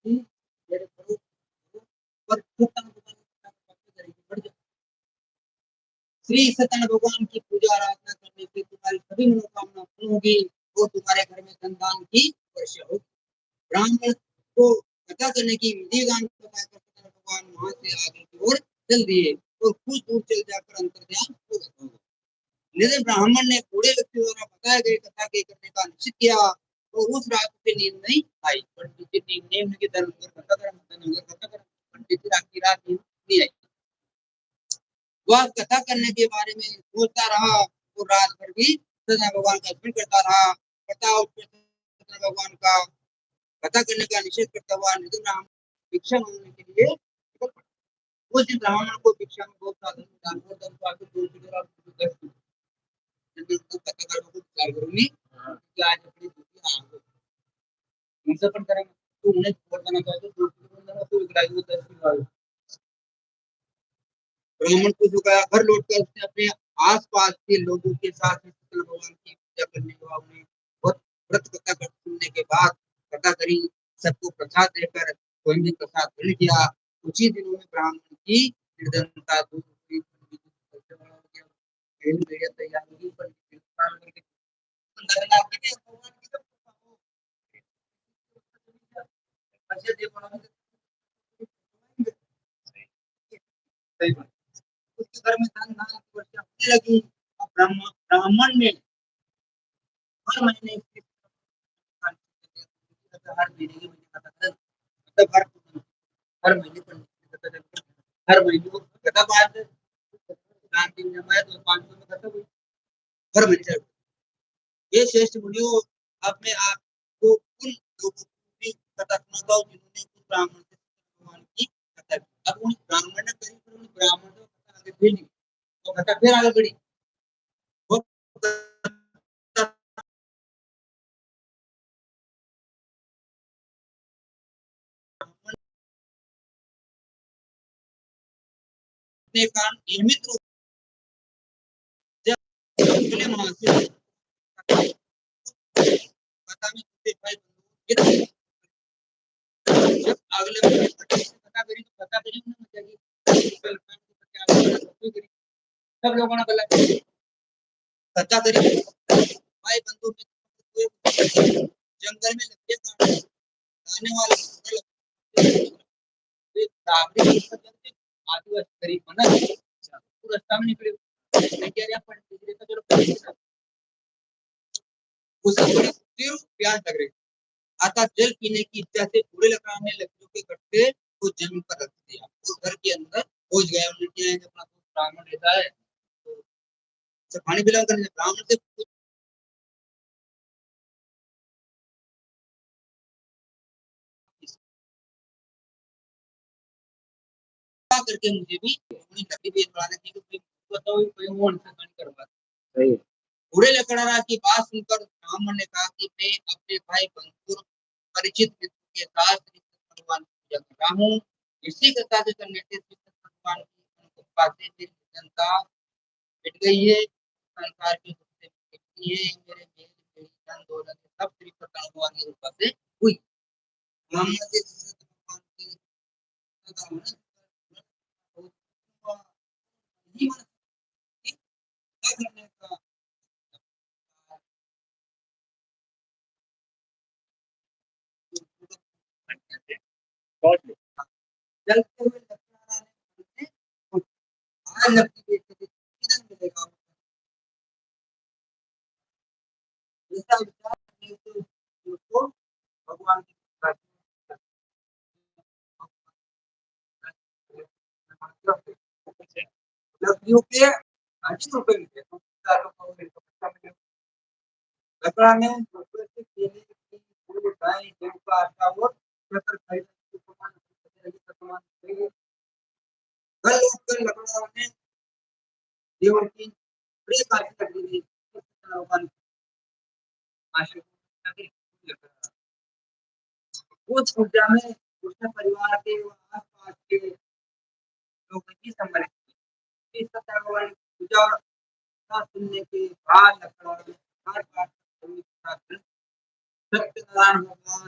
श्री सत्यनारायण भगवान की पूजा आराधना करने से तुम्हारी सभी मनोकामना पूर्ण होगी और तुम्हारे घर में संतान की वर्षा होगी। ब्राह्मण को कथा करने की विधि विधान बताकर भगवान वहां से आगे की ओर चल दिए और कुछ दूर चल जाकर अंतर्ध्यान हो गए। निधन ब्राह्मण ने बूढ़े व्यक्ति द्वारा बताए गए कथा के करने का निश्चय किया और उस रात से नींद नहीं आई। पंडित की नींद की धर्म कथा कर पंडित की रात नींद नहीं आई। वह कथा करने के बारे में सोचता रहा और रात भर भी सत्यनारायण भगवान का स्मरण करता रहा। सत्यनारायण भगवान का कथा करने का निषेध करता हुआ निधन ब्राह्मण भिक्षा मांगने के लिए निकल पड़ा। उस दिन ब्राह्मण को भिक्षा में बहुत साधन दान और धन पाकर दूर की तरफ कथा को विचार करूंगी कि आज अपनी दुनिया आगे उनसे पण करेंगे तो उन्हें छोड़ देना चाहिए दूर की तरफ तो इकराई वो 10 की ब्राह्मण को झुकाया। घर लौटकर उसने अपने आसपास के लोगों के साथ भगवान की पूजा करने के बाद उन्हें व्रत कथा सुनने के बाद कथा करी। सबको प्रसाद देकर स्वयं भी प्रसाद ग्रहण किया। कुछ ही दिनों में ब्राह्मण की निर्धनता दूर हुई। तैयार होगी उसके घर में धन धान की वर्षा होने लगी। ब्राह्मण ने हर महीने हर महीने की मतलब हर महीने हर महीने को कथा बाद दिन जमाया तो 500 में खत्म हुई। हर महीने ये श्रेष्ठ मुनियों अपने आप को उन लोगों की कथा सुनाता हूँ जिन्होंने उस ब्राह्मण से भगवान की कथा की। अब उन ब्राह्मण ने करी उन ब्राह्मण को आगे भेजी तो कथा फिर आगे बढ़ी। अपने कारण नियमित रूप से महाशय कथा में भाई जब अगले कथा करी तो कथा करी सब लोगों ने बोला कथा करी भाई बंधु जंगल में लगे आने वाले आदिवासी गरीब बना रास्ता में निकले उसे प्यास लग रही। अतः जल पीने की इच्छा से पूरे लकड़ा ने लकड़ियों के कट्टे को जमीन पर रख दिया और घर के अंदर पहुंच गया। उन्होंने अपना ब्राह्मण रहता है तो पानी पिला कर ब्राह्मण से करके मुझे भी नदी बेच बढ़ाने की बताओ कोई वो पानी करवा सही। बूढ़े लकड़हारा की बात सुनकर ब्राह्मण ने कहा कि मैं अपने भाई बंधुर परिचित के साथ भगवान की पूजा कर रहा हूँ। इसी कथा से करने से भगवान की कृपा से मेरी जनता मिट गई है। संसार की है मेरे मेरी धन दौलत सब श्री भगवान की कृपा से हुई। ब्राह्मण से भगवान की जलते हुए आज लगती मिलेगा ऐसा विचार तो भगवान की लकड़ियों के 80 रुपए मिले लकड़ा ने से केले की फूल गाय गेहूं का आटा और शक्कर खरीद घर लौटकर लकड़ा ने देवर की बड़ी काशी कर दी भगवान उस पूजा में उसने परिवार के आसपास के लोगों की सम्मिलित की। इस भगवान पूजा सुनने के बाद लकड़ा हर बात सत्यनारायण भगवान